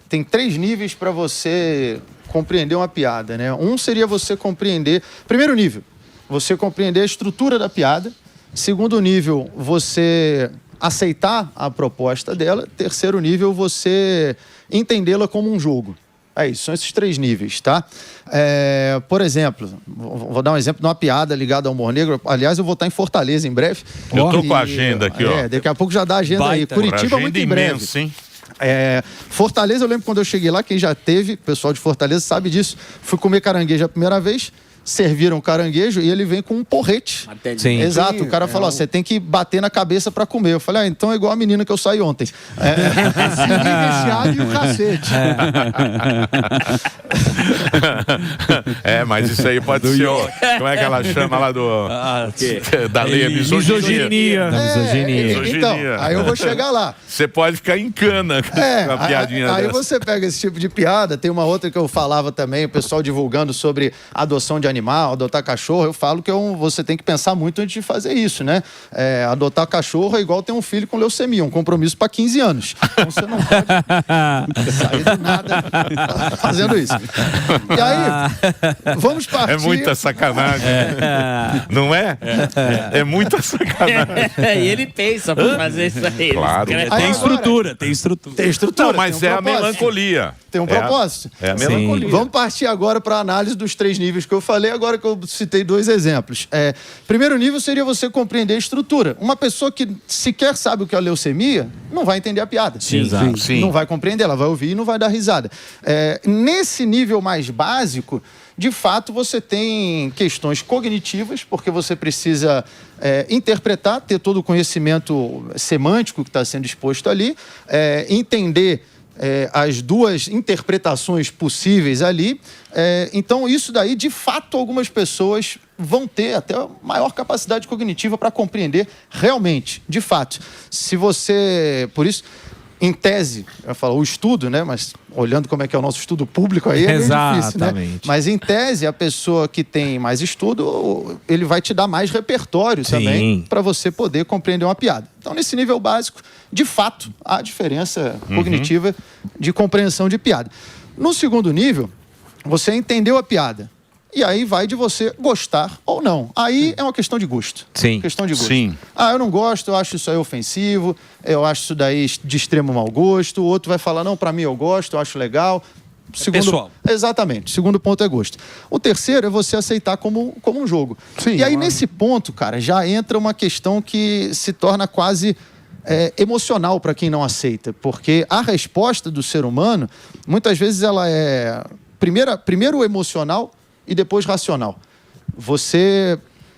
tem 3 níveis para você compreender uma piada, né? Um seria você compreender... Primeiro nível, você compreender a estrutura da piada. Segundo nível, você aceitar a proposta dela. Terceiro nível, você entendê-la como um jogo. É isso, são esses 3 níveis, tá? Por exemplo, vou dar um exemplo de uma piada ligada ao humor negro. Aliás, eu vou estar em Fortaleza em breve. Eu tô com a agenda aqui, ó. Daqui a pouco já dá a agenda aí. Curitiba muito em breve. Imensa, hein? Fortaleza, eu lembro quando eu cheguei lá, quem já teve, o pessoal de Fortaleza sabe disso. Fui comer caranguejo a primeira vez. Serviram caranguejo e ele vem com um porrete. Sim. Exato, o cara falou, você tem que bater na cabeça pra comer. Eu falei, então é igual a menina que eu saí ontem. Recheado e o cacete. Mas isso aí pode ser... Como é que ela chama lá da lei? Misoginia. Então, aí eu vou chegar lá. Você pode ficar em cana com a piadinha aí dessa. você pega esse tipo de piada. Tem uma outra que eu falava também, o pessoal divulgando sobre adoção de animal, adotar cachorro. Eu falo que você tem que pensar muito antes de fazer isso, né? Adotar cachorro é igual ter um filho com leucemia, um compromisso para 15 anos. Então você não pode sair do nada fazendo isso. E aí, vamos partir... É muita sacanagem. Não é? É muita sacanagem. E ele pensa pra fazer isso aí. Claro. Tem estrutura. Tem estrutura. Não, mas tem um a melancolia. Tem um propósito. É a melancolia. Vamos partir agora para a análise dos 3 níveis que eu falei, agora que eu citei 2 exemplos. Primeiro nível seria você compreender a estrutura. Uma pessoa que sequer sabe o que é a leucemia não vai entender a piada. Sim. Não vai compreender, ela vai ouvir e não vai dar risada. Nesse nível mais básico, de fato, você tem questões cognitivas, porque você precisa interpretar, ter todo o conhecimento semântico que está sendo exposto ali, entender as 2 interpretações possíveis ali. Então, isso daí, de fato, algumas pessoas vão ter até maior capacidade cognitiva para compreender realmente, de fato. Se você... Por isso... Em tese, eu falo o estudo, né? Mas olhando como é que é o nosso estudo público aí, é difícil, né? Mas em tese, a pessoa que tem mais estudo, ele vai te dar mais repertório também para você poder compreender uma piada. Então, nesse nível básico, de fato, há diferença cognitiva de compreensão de piada. No segundo nível, você entendeu a piada. E aí vai de você gostar ou não. Aí é uma questão de gosto. Questão de gosto. Sim. Eu não gosto, eu acho isso aí ofensivo, eu acho isso daí de extremo mau gosto. O outro vai falar, não, pra mim eu gosto, eu acho legal. Pessoal. Exatamente. Segundo ponto é gosto. O terceiro é você aceitar como um jogo. E aí, nesse ponto, cara, já entra uma questão que se torna quase emocional para quem não aceita. Porque a resposta do ser humano, muitas vezes ela é primeiro emocional e depois racional.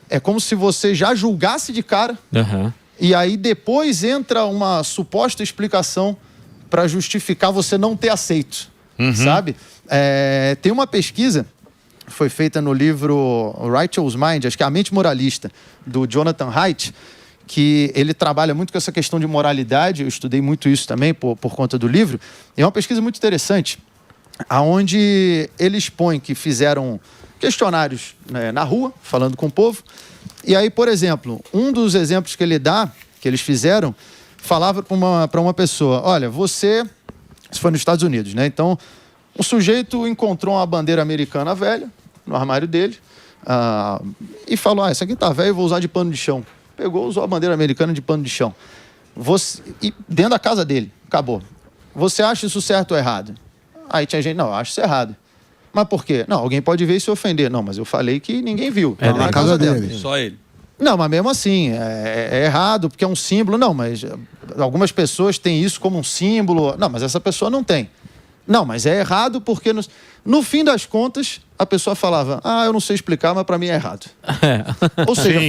É como se você já julgasse de cara e aí depois entra uma suposta explicação para justificar você não ter aceito, sabe? Tem uma pesquisa, foi feita no livro Righteous Mind, acho que é A Mente Moralista, do Jonathan Haidt, que ele trabalha muito com essa questão de moralidade. Eu estudei muito isso também por conta do livro. E é uma pesquisa muito interessante, aonde ele expõe que fizeram questionários, né, na rua, falando com o povo. E aí, por exemplo, um dos exemplos que ele dá, que eles fizeram, falava para uma pessoa, olha, isso foi nos Estados Unidos, né? Então, um sujeito encontrou uma bandeira americana velha no armário dele e falou, essa aqui tá velha, eu vou usar de pano de chão. Pegou, usou a bandeira americana de pano de chão. E dentro da casa dele, acabou. Você acha isso certo ou errado? Aí tinha gente, não, eu acho isso errado. Mas por quê? Não, alguém pode ver e se ofender. Não, mas eu falei que ninguém viu. Na casa dele. Só ele. Não, mas mesmo assim, é errado, porque é um símbolo. Não, mas algumas pessoas têm isso como um símbolo. Não, mas essa pessoa não tem. Não, mas é errado porque... No fim das contas, a pessoa falava, eu não sei explicar, mas para mim é errado. Ou seja...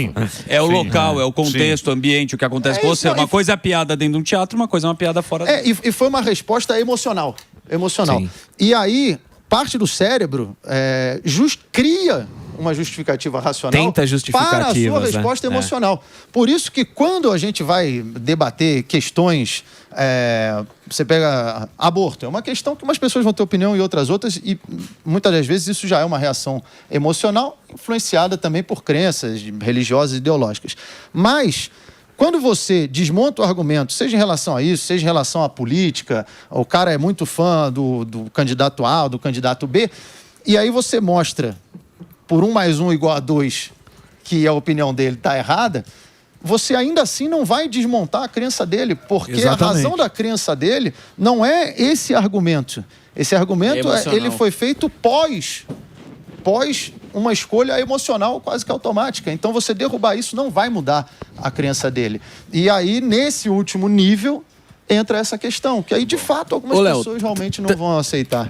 o local, é o contexto, o ambiente, o que acontece com você. Uma coisa é a piada dentro de um teatro, uma coisa é uma piada fora. E foi uma resposta emocional. E aí, parte do cérebro cria uma justificativa racional. Tenta justificativas, para a sua resposta emocional. Por isso que quando a gente vai debater questões... você pega aborto, é uma questão que umas pessoas vão ter opinião e outras, e muitas das vezes isso já é uma reação emocional, influenciada também por crenças religiosas e ideológicas. Mas Quando você desmonta o argumento, seja em relação a isso, seja em relação à política, o cara é muito fã do candidato A ou do candidato B, e aí você mostra por 1 mais 1 igual a 2 que a opinião dele está errada, você ainda assim não vai desmontar a crença dele, porque Exatamente. A razão da crença dele não é esse argumento. Esse argumento ele foi feito pós uma escolha emocional quase que automática. Então, você derrubar isso não vai mudar a crença dele. E aí, nesse último nível, entra essa questão, que aí, de fato, algumas pessoas realmente não vão aceitar.